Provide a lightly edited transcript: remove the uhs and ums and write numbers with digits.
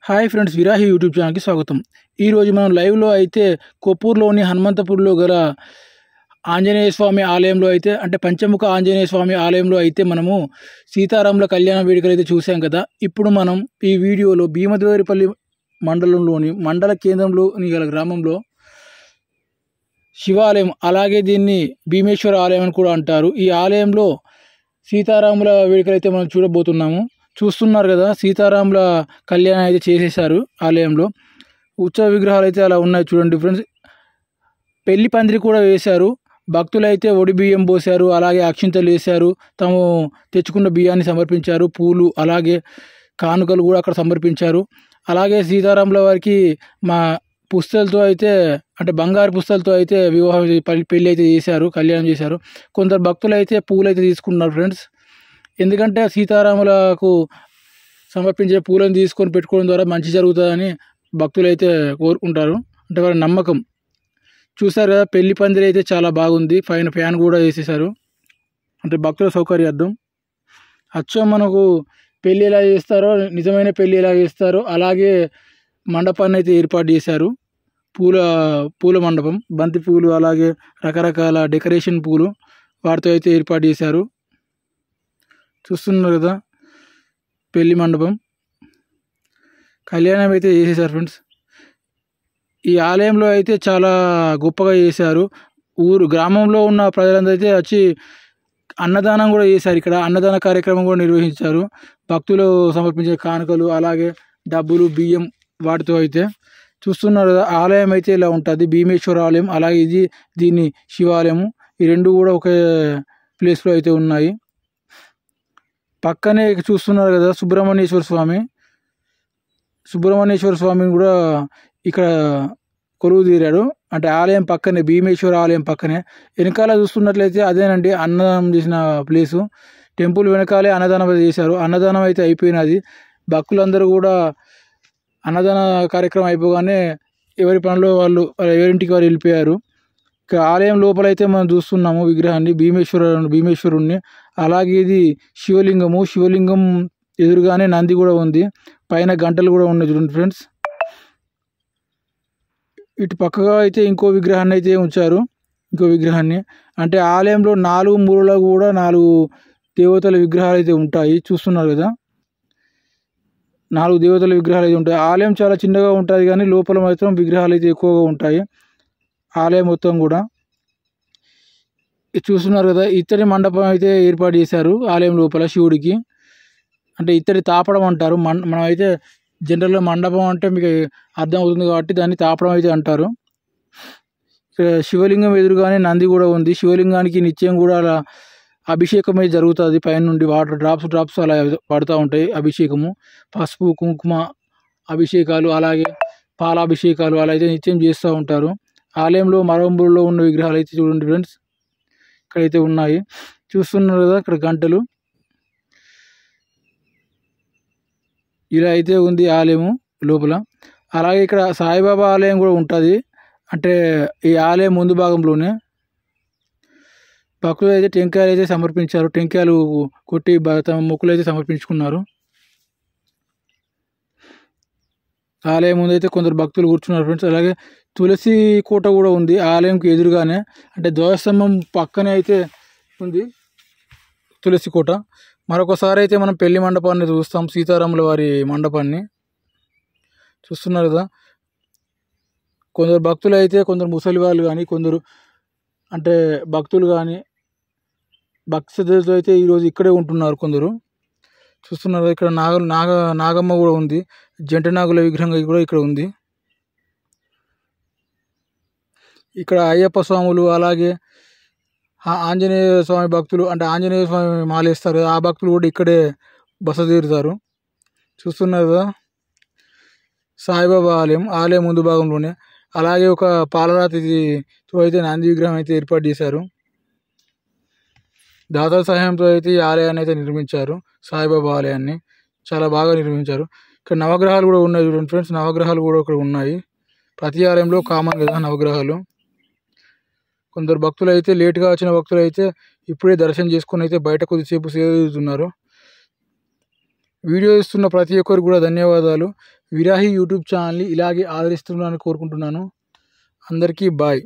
Hi friends, విరాహి YouTube ఛానల్కి స్వాగతం. ఈరోజు మనం లైవ్లో అయితే కొప్పూరులోని హనుమంతపూర్లో గల ఆంజనేయ స్వామి ఆలయంలో అయితే అంటే పంచముఖ ఆంజనేయ స్వామి ఆలయంలో అయితే మనము సీతారాముల కళ్యాణ వేడుకలు అయితే చూసాం కదా. ఇప్పుడు మనం ఈ వీడియోలో భీమదేవరిపల్లి మండలంలోని మండల కేంద్రంలోని గల గ్రామంలో శివాలయం, అలాగే దీన్ని భీమేశ్వర ఆలయం అని కూడా అంటారు. ఈ ఆలయంలో సీతారాముల వేడుకలు అయితే మనం చూడబోతున్నాము. చూస్తున్నారు కదా, సీతారాముల కళ్యాణం అయితే చేసేసారు ఆలయంలో. ఉత్సవ విగ్రహాలు అయితే అలా ఉన్నాయి చూడండి ఫ్రెండ్స్. పెళ్లి పందిరి కూడా వేశారు. భక్తులు అయితే ఒడి బియ్యం పోశారు, అలాగే అక్షింతలు వేశారు, తాము తెచ్చుకున్న బియ్యాన్ని సమర్పించారు, పూలు అలాగే కానుకలు కూడా అక్కడ సమర్పించారు. అలాగే సీతారాముల వారికి మా పుస్తలతో అయితే అంటే బంగారు పుస్తలతో అయితే వివాహం పెళ్లి అయితే చేశారు, కళ్యాణం చేశారు. కొందరు భక్తులు అయితే పూలు అయితే తీసుకున్నారు ఫ్రెండ్స్. ఎందుకంటే సీతారాములకు సమర్పించే పూలను తీసుకొని పెట్టుకోవడం ద్వారా మంచి జరుగుతుందని భక్తులు అయితే కోరుకుంటారు, అంటే వారి నమ్మకం. చూసారు కదా, పెళ్లి పందిరి అయితే చాలా బాగుంది. పైన ఫ్యాన్ కూడా వేసేసారు, అంటే భక్తుల సౌకర్యార్థం. అచ్చం మనకు పెళ్ళి ఎలా చేస్తారో, నిజమైన పెళ్ళి ఎలా చేస్తారో అలాగే మండపాన్ని అయితే ఏర్పాటు చేశారు. పూల మండపం, బంతి పూలు అలాగే రకరకాల డెకరేషన్ పూలు వాటితో అయితే ఏర్పాటు చేశారు. చూస్తున్నారు కదా, పెళ్లి మండపం కళ్యాణం అయితే చేసేసారు ఫ్రెండ్స్. ఈ ఆలయంలో అయితే చాలా గొప్పగా చేశారు. గ్రామంలో ఉన్న ప్రజలందరూ అయితే వచ్చి అన్నదానం కూడా చేశారు. ఇక్కడ అన్నదాన కార్యక్రమం కూడా నిర్వహించారు. భక్తులు సమర్పించే కానుకలు అలాగే డబ్బులు, బియ్యం వాటితో అయితే. చూస్తున్నారు కదా, ఆలయం అయితే ఇలా ఉంటుంది. భీమేశ్వర ఆలయం అలాగే దీన్ని శివాలయము, ఈ రెండు కూడా ఒకే ప్లేస్లో అయితే ఉన్నాయి. పక్కనే చూస్తున్నారు కదా సుబ్రహ్మణ్యేశ్వర స్వామి కూడా ఇక్కడ కొలువు తీరాడు. అంటే ఆలయం పక్కనే, భీమేశ్వర ఆలయం పక్కనే. వెనకాల చూస్తున్నట్లయితే అదేనండి అన్నదానం చేసిన ప్లేసు. టెంపుల్ వెనకాలే అన్నదానం అయితే చేశారు. అన్నదానం అయితే అయిపోయినది. భక్తులందరూ కూడా అన్నదాన కార్యక్రమం అయిపోగానే ఎవరి పనిలో వాళ్ళు ఎవరింటికి వారు వెళ్ళిపోయారు. ఇక ఆలయం లోపలైతే మనం చూస్తున్నాము విగ్రహాన్ని, భీమేశ్వరుణ్ణి. అలాగే ఇది శివలింగం ఎదురుగానే నంది కూడా ఉంది, పైన గంటలు కూడా ఉన్నాయి చూడండి ఫ్రెండ్స్. ఇటు పక్కగా అయితే ఇంకో విగ్రహాన్ని అయితే ఉంచారు. అంటే ఆలయంలో 4 మూలలో కూడా 4 దేవతల విగ్రహాలు అయితే ఉంటాయి. చూస్తున్నారు కదా, 4 దేవతల విగ్రహాలు అయితే ఉంటాయి. ఆలయం చాలా చిన్నగా ఉంటుంది కానీ లోపల మాత్రం విగ్రహాలు అయితే ఎక్కువగా ఉంటాయి ఆలయం మొత్తం కూడా. చూస్తున్నారు కదా, ఇత్తడి మండపం అయితే ఏర్పాటు చేశారు ఆలయం లోపల శివుడికి. అంటే ఇత్తడి తాపడం అంటారు. మనం అయితే జనరల్గా మండపం అంటే మీకు అర్థం అవుతుంది కాబట్టి దాన్ని తాపడం అయితే అంటారు. శివలింగం ఎదురుగానే నంది కూడా ఉంది. శివలింగానికి నిత్యం కూడా అలా అభిషేకం అయితే జరుగుతుంది. పైన నుండి వాటర్ డ్రాప్స్ అలా పడుతూ ఉంటాయి. అభిషేకము, పసుపు కుంకుమ అభిషేకాలు అలాగే పాలాభిషేకాలు అలా అయితే నిత్యం చేస్తూ ఉంటారు. ఆలయంలో మరొంబుల్లో ఉన్న విగ్రహాలు అయితే చూడండి ఫ్రెండ్స్, ఇక్కడైతే ఉన్నాయి. చూస్తున్నారు కదా, ఇక్కడ గంటలు ఇలా అయితే ఉంది ఆలయము లోపల. అలాగే ఇక్కడ సాయిబాబా ఆలయం కూడా ఉంటుంది. అంటే ఈ ఆలయం ముందు భాగంలోనే భక్తులు అయితే టెంకాయలు అయితే సమర్పించారు. టెంకాయలు కొట్టి తమ మొక్కులు అయితే సమర్పించుకున్నారు. ఆలయం ముందు అయితే కొందరు భక్తులు కూర్చున్నారు ఫ్రెండ్స్. అలాగే తులసి కోట కూడా ఉంది ఆలయంకి ఎదురుగానే. అంటే ధ్వజస్తంభం పక్కనే అయితే ఉంది తులసి కోట. మరొకసారి అయితే మనం పెళ్లి మండపాన్ని చూస్తాం, సీతారాముల వారి మండపాన్ని. చూస్తున్నారు కదా, కొందరు భక్తులు అయితే, కొందరు ముసలి వాళ్ళు కానీ, కొందరు అంటే భక్తులు కానీ భక్తి శ్రద్ధలతో అయితే ఈరోజు ఇక్కడే ఉంటున్నారు కొందరు. చూస్తున్నారు ఇక్కడ నాగమ్మ కూడా ఉంది. జంట నాగుల విగ్రహం కూడా ఇక్కడ ఉంది. ఇక్కడ అయ్యప్ప స్వాములు అలాగే ఆంజనేయ స్వామి భక్తులు, అంటే ఆంజనేయ స్వామి మాలేస్తారు ఆ భక్తులు కూడా ఇక్కడే బస తీరుతారు. చూస్తున్నారు కదా, సాయిబాబా ఆలయం ముందు భాగంలోనే. అలాగే ఒక పాలరాతితో అయితే నంది విగ్రహం అయితే ఏర్పాటు చేశారు. దాతల సహాయంతో అయితే ఈ ఆలయాన్ని అయితే నిర్మించారు. సాయిబాబా ఆలయాన్ని చాలా బాగా నిర్మించారు. ఇక్కడ నవగ్రహాలు కూడా ఉన్నాయి చూడండి ఫ్రెండ్స్. నవగ్రహాలు కూడా ఇక్కడ ఉన్నాయి. ప్రతి ఆలయంలో కామన్ కదా నవగ్రహాలు. కొందరు భక్తులు అయితే, లేటుగా వచ్చిన భక్తులు అయితే ఇప్పుడే దర్శనం చేసుకుని అయితే బయట కొద్దిసేపు సేవ తీరుతున్నారు. వీడియో ఇస్తున్న ప్రతి ఒక్కరికి కూడా ధన్యవాదాలు. విరాహి యూట్యూబ్ ఛానల్ని ఇలాగే ఆదరిస్తున్నారని కోరుకుంటున్నాను. అందరికీ బాయ్.